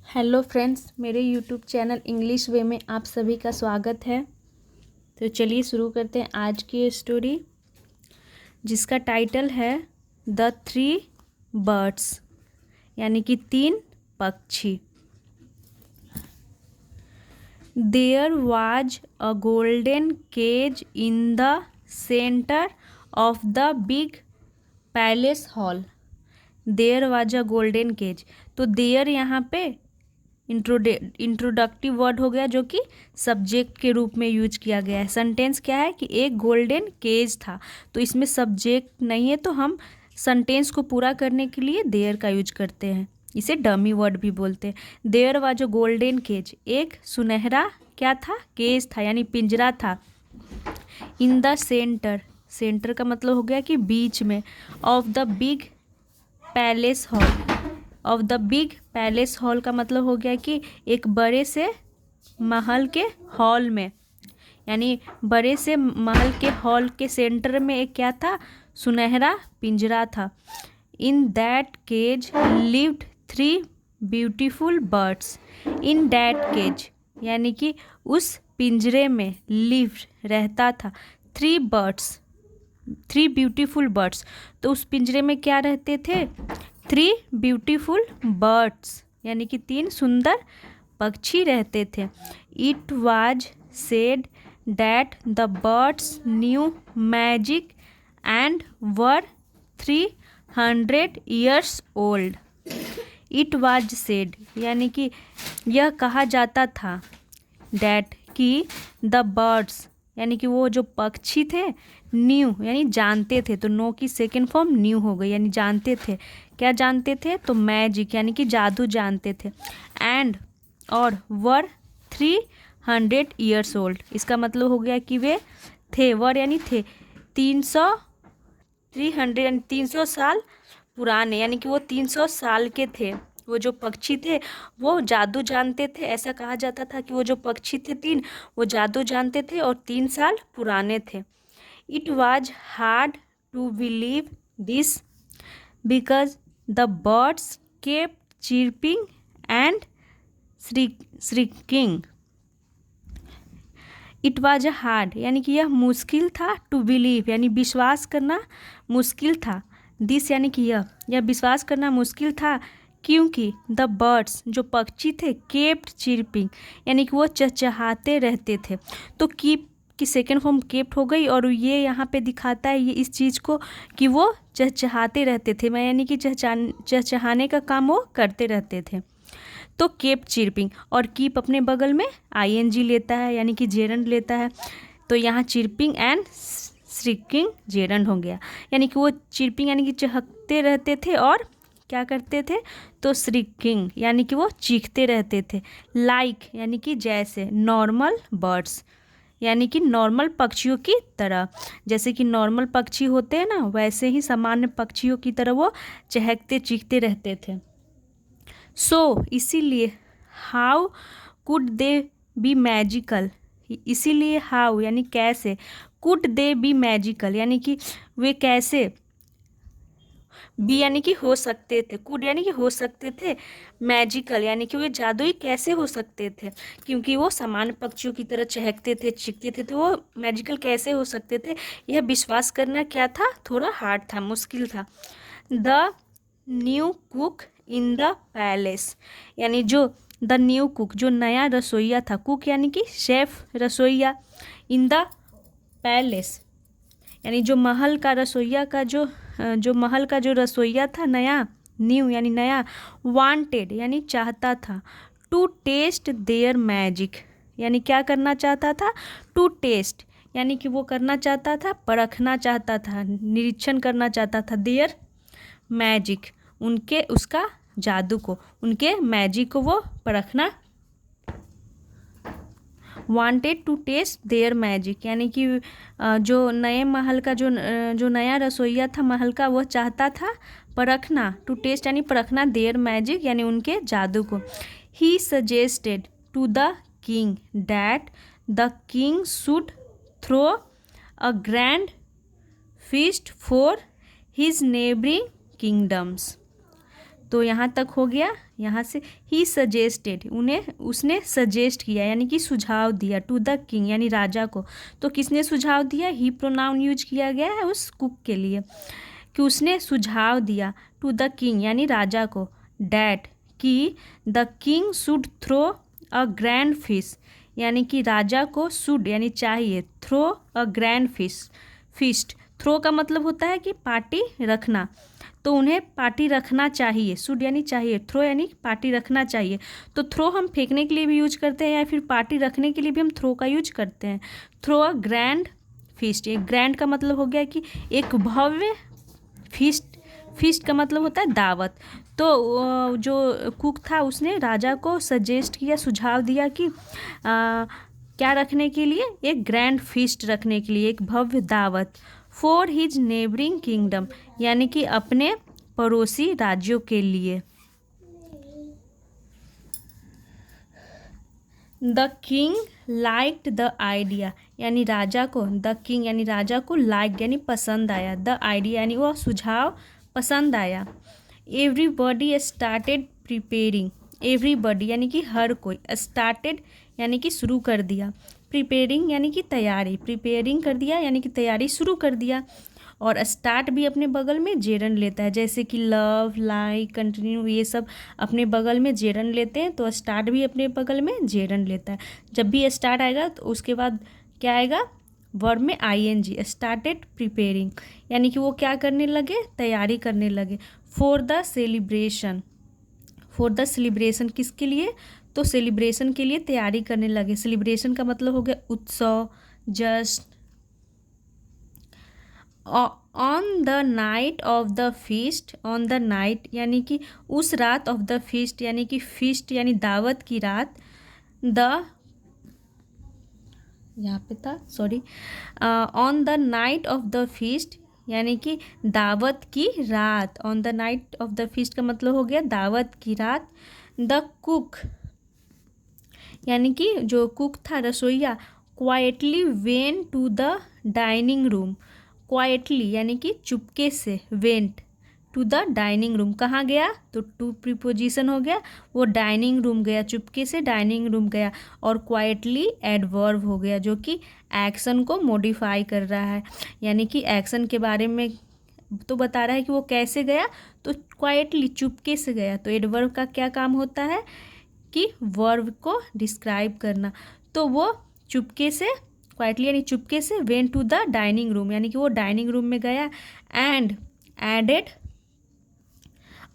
Hello friends, मेरे YouTube channel English वे में आप सभी का स्वागत है। तो चलिए शुरू करते हैं आज की स्टोरी, जिसका टाइटल है द थ्री बर्ड्स, यानी कि तीन पक्षी। There was a golden cage in the centre of the big palace hall. There was a golden cage, तो देयर यहाँ पे इंट्रोडक्टिव वर्ड हो गया, जो कि सब्जेक्ट के रूप में यूज किया गया है। सेंटेंस क्या है कि एक गोल्डन केज था, तो इसमें सब्जेक्ट नहीं है, तो हम सेंटेंस को पूरा करने के लिए देयर का यूज करते हैं। इसे डमी वर्ड भी बोलते हैं। There was a golden cage, एक सुनहरा क्या था, केज था यानी पिंजरा था। इन द सेंटर, सेंटर का मतलब हो गया कि बीच में। Of the big palace hall, of the big palace hall का मतलब हो गया कि एक बड़े से महल के हॉल में, यानी बड़े से महल के हॉल के सेंटर में एक क्या था, सुनहरा पिंजरा था। In that cage lived three beautiful birds. In that cage यानी कि उस पिंजरे में लिव्ड रहता था three birds, three beautiful birds. तो उस पिंजरे में क्या रहते थे, थ्री ब्यूटीफुल बर्ड्स, यानी कि तीन सुंदर पक्षी रहते थे। It was said that the birds new magic and were 300 years old. It was said यानी कि यह कहा जाता था, दैट कि द बर्ड्स यानी कि वो जो पक्षी थे, न्यू यानी जानते थे, तो नो की सेकेंड फॉर्म न्यू हो गई, यानी जानते थे। क्या जानते थे, तो मैजिक यानी कि जादू जानते थे। एंड और वर 300 ईयर्स ओल्ड, इसका मतलब हो गया कि वे थे, वर यानी थे 300 यानी 300 साल पुराने, यानी कि वो 300 साल के थे। वो जो पक्षी थे वो जादू जानते थे, ऐसा कहा जाता था कि वो जो पक्षी थे तीन, वो जादू जानते थे और 3 साल पुराने थे। It was hard to believe this because the birds kept chirping and shrieking. It was hard यानी कि यह मुश्किल था, टू बिलीव यानी विश्वास करना मुश्किल था, दिस यानी कि यह विश्वास करना मुश्किल था, क्योंकि द बर्ड्स जो पक्षी थे, केप्ट चिरपिंग यानी कि वो चहचहाते रहते थे। तो कीप की सेकेंड फॉर्म केप्ट हो गई, और ये यहाँ पे दिखाता है ये इस चीज़ को कि वो चहचहाते रहते थे, मैं यानी कि चहचहाने का काम वो करते रहते थे। तो केप चिरपिंग, और कीप अपने बगल में आईएनजी लेता है, यानी कि जेरंड लेता है, तो यहाँ चिरपिंग एंड श्रिकिंग जेरंड हो गया। यानी कि वो चिरपिंग यानी कि चहकते रहते थे, और क्या करते थे, तो श्रिकिंग यानी कि वो चीखते रहते थे। लाइक यानी कि जैसे, नॉर्मल बर्ड्स यानी कि नॉर्मल पक्षियों की तरह, जैसे कि नॉर्मल पक्षी होते हैं ना, वैसे ही सामान्य पक्षियों की तरह वो चहकते चीखते रहते थे। सो इसीलिए how could they B magical, इसीलिए हाउ यानी कैसे, कुड दे बी मैजिकल यानी कि वे कैसे, बी यानी कि हो सकते थे, कुड यानी कि हो सकते थे, मैजिकल यानी कि वे जादुई कैसे हो सकते थे, क्योंकि वो सामान्य पक्षियों की तरह चहकते थे चीखते थे, तो वो मैजिकल कैसे हो सकते थे, यह विश्वास करना क्या था, थोड़ा हार्ड था, मुश्किल था। The new cook in the palace, यानी जो द न्यू कुक जो नया रसोइया था, कुक यानी कि शेफ, रसोइया, इन द पैलेस यानी जो महल का रसोइया का जो महल का जो रसोइया था नया, न्यू यानी नया, वांटेड यानी चाहता था, टू टेस्ट देयर मैजिक यानी क्या करना चाहता था, टू टेस्ट यानी कि वो करना चाहता था, परखना चाहता था, निरीक्षण करना चाहता था, देयर मैजिक उनके, उसका जादू को, उनके मैजिक को वो परखना, wanted to test their magic यानी कि जो नए महल का जो नया रसोइया था महल का, वो चाहता था परखना, टू टेस्ट यानी परखना, देयर मैजिक यानी उनके जादू को। He suggested to the king that the king should throw a grand feast for his neighbouring kingdoms. तो यहाँ तक हो गया। यहाँ से ही सजेस्टेड, उसने सजेस्ट किया यानी कि सुझाव दिया, टू द किंग यानी राजा को। तो किसने सुझाव दिया? ही प्रोनाउन यूज किया गया है उस कुक के लिए कि उसने सुझाव दिया टू द किंग यानी राजा को, डैट कि the king should throw a grand feast यानी कि राजा को शुड यानी चाहिए, throw a grand feast. Throw का मतलब होता है कि पार्टी रखना, तो उन्हें पार्टी रखना चाहिए। शुड यानी चाहिए, थ्रो यानी पार्टी रखना चाहिए। तो थ्रो हम फेंकने के लिए भी यूज करते हैं या फिर पार्टी रखने के लिए भी हम थ्रो का यूज करते हैं। थ्रो अ ग्रैंड फीस्ट, एक ग्रैंड का मतलब हो गया कि एक भव्य, फीस्ट का मतलब होता है दावत। तो जो कुक था उसने राजा को सजेस्ट किया, सुझाव दिया कि क्या रखने के लिए? एक ग्रैंड फीस्ट रखने के लिए, एक भव्य दावत। फॉर हिज नेबरिंग किंगडम यानी कि अपने पड़ोसी राज्यों के लिए। The king liked the idea यानी राजा को, द किंग यानी राजा को लाइक यानी पसंद आया, द आइडिया यानी वह सुझाव पसंद आया। एवरीबॉडी स्टार्टेड प्रिपेयरिंग, एवरीबॉडी यानी कि हर कोई, स्टार्टेड यानी कि शुरू कर दिया, प्रिपेयरिंग यानी कि तैयारी, प्रिपेयरिंग कर दिया यानी कि तैयारी शुरू कर दिया। और स्टार्ट भी अपने बगल में जेरन लेता है, जैसे कि लव, लाइक, कंटिन्यू, ये सब अपने बगल में जेरन लेते हैं, तो स्टार्ट भी अपने बगल में जेरन लेता है। जब भी स्टार्ट आएगा तो उसके बाद क्या आएगा? वर्ब में आईएनजी, स्टार्टेड प्रिपेयरिंग यानी कि वो क्या करने लगे? तैयारी करने लगे। For the celebration, for the celebration किसके लिए? तो सेलिब्रेशन के लिए तैयारी करने लगे। सेलिब्रेशन का मतलब हो गया उत्सव, just. On the night of the feast, on the night यानी कि उस रात, ऑफ द फीस्ट यानी कि फीस्ट यानी दावत की रात, द यहाँ पे था sorry, on the night of the feast यानी कि दावत की रात, on the night of the feast का मतलब हो गया दावत की रात। द कुक यानी कि जो कुक था, रसोइया, quietly went to the dining room, quietly यानी कि चुपके से, went to the dining room, कहाँ गया? तो टू प्रीपोजिशन हो गया, वो डाइनिंग रूम गया, चुपके से डाइनिंग रूम गया। और क्वाइटली एडवर्ब हो गया जो कि एक्शन को मॉडिफाई कर रहा है, यानी कि एक्शन के बारे में तो बता रहा है कि वो कैसे गया, तो क्वाइटली चुपके से गया। तो एडवर्ब का क्या काम होता है कि वर्ब को डिस्क्राइब करना। तो वो चुपके से, क्वाइटली यानी चुपके से, went to the dining room यानी कि वो डाइनिंग रूम में गया। And added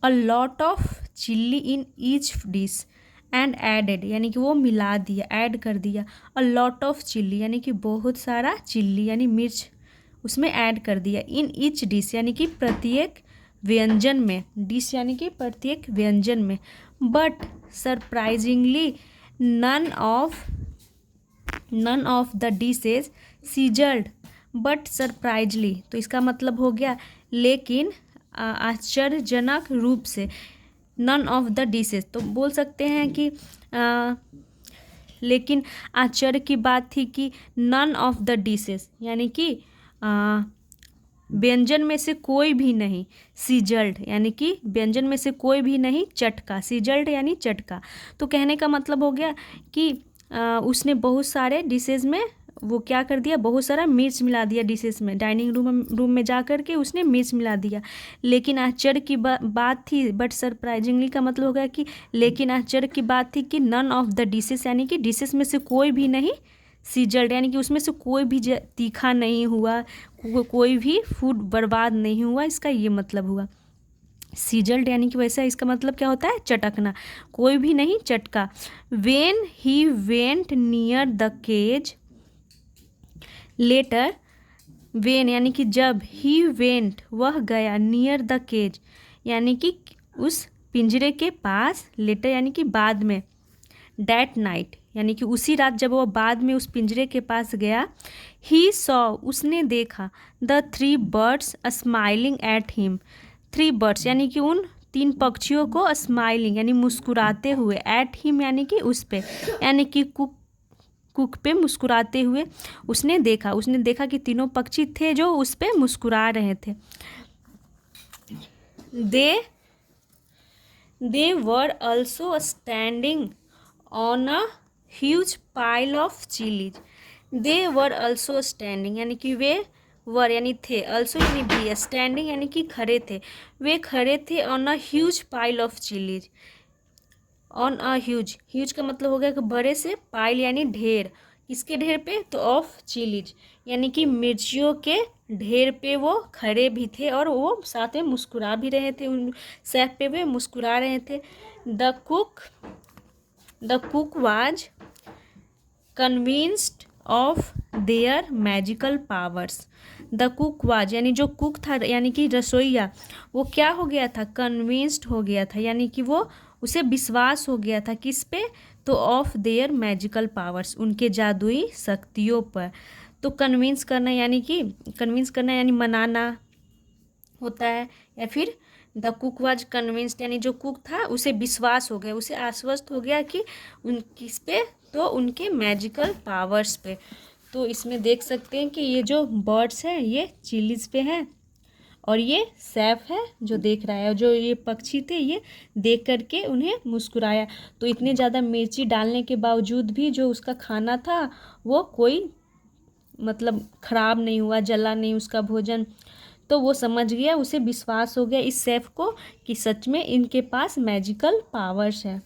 a lot of chilli in each dish, and added यानी कि वो मिला दिया, ऐड कर दिया। अ लॉट ऑफ चिल्ली यानी कि बहुत सारा चिल्ली यानी मिर्च उसमें ऐड कर दिया। इन ईच डिश यानी कि प्रत्येक व्यंजन में, डिश यानी कि प्रत्येक व्यंजन में। But surprisingly none of the dishes sizzled, but surprisingly तो इसका मतलब हो गया लेकिन आश्चर्यजनक रूप से, नन ऑफ द डिशेज तो बोल सकते हैं कि लेकिन आश्चर्य की बात थी कि नन ऑफ द डिशेज यानी कि व्यंजन में से कोई भी नहीं, सीजल्ड यानी कि व्यंजन में से कोई भी नहीं चटका, सीजल्ड यानी चटका। तो कहने का मतलब हो गया कि उसने बहुत सारे डिशेज में वो क्या कर दिया, बहुत सारा मिर्च मिला दिया डिशेज में, डाइनिंग रूम में जा कर के उसने मिर्च मिला दिया। लेकिन आश्चर्य की बात थी, बट सरप्राइजिंगली का मतलब हो गया कि लेकिन आश्चर्य की बात थी कि नन ऑफ द डिशेज यानी कि डिशेज में से कोई भी नहीं सीजल्ड यानी कि उसमें से कोई भी तीखा नहीं हुआ, कोई भी फूड बर्बाद नहीं हुआ, इसका ये मतलब हुआ। सीजल्ड यानी कि वैसा इसका मतलब क्या होता है? चटकना, कोई भी नहीं चटका। When he went near the cage later, when यानी कि जब, ही वेंट वह गया, नियर द केज यानी कि उस पिंजरे के पास, लेटर यानी कि बाद में, डैट नाइट यानी कि उसी रात जब वह बाद में उस पिंजरे के पास गया। ही सॉ उसने देखा, the 3 birds smiling at him, 3 birds यानी कि उन 3 पक्षियों को स्माइलिंग यानी मुस्कुराते हुए, एट हिम यानी कि उस पे, यानी कि कुक पे मुस्कुराते हुए उसने देखा कि तीनों पक्षी थे जो उस पे मुस्कुरा रहे थे। They were also standing on a huge pile of chillies. They were also standing यानी कि वे वर यानी थे, ऑल्सो यानी भी, स्टैंडिंग यानी कि खड़े थे, वे खड़े थे on a huge pile of chillies. On a huge, huge का मतलब हो गया कि बड़े से, पाइल यानी ढेर, किसके ढेर पे, तो ऑफ चिलीज यानी कि मिर्चियों के ढेर पे वो खड़े भी थे और वो साथ में मुस्कुरा भी रहे थे, उन शेफ पे वे मुस्कुरा रहे थे। The cook was convinced of their magical powers. The cook was यानी जो कुक था यानी कि रसोइया, वो क्या हो गया था, कन्विंस्ड हो गया था, यानी कि वो उसे विश्वास हो गया था किस पे, तो ऑफ देयर मैजिकल पावर्स, उनके जादुई शक्तियों पर। तो कन्विंस करना यानी मनाना होता है, या फिर द कुक वाज कन्विंस्ड यानी जो कुक था उसे विश्वास हो गया, उसे आश्वस्त हो गया कि उन किस पे, तो उनके मैजिकल पावर्स पे। तो इसमें देख सकते हैं कि ये जो बर्ड्स हैं ये चिलीज पे हैं और ये शेफ है जो देख रहा है, जो ये पक्षी थे ये देख करके उन्हें मुस्कुराया। तो इतने ज़्यादा मिर्ची डालने के बावजूद भी जो उसका खाना था वो कोई मतलब ख़राब नहीं हुआ, जला नहीं उसका भोजन। तो वो समझ गया, उसे विश्वास हो गया इस शेफ को कि सच में इनके पास मैजिकल पावर्स है।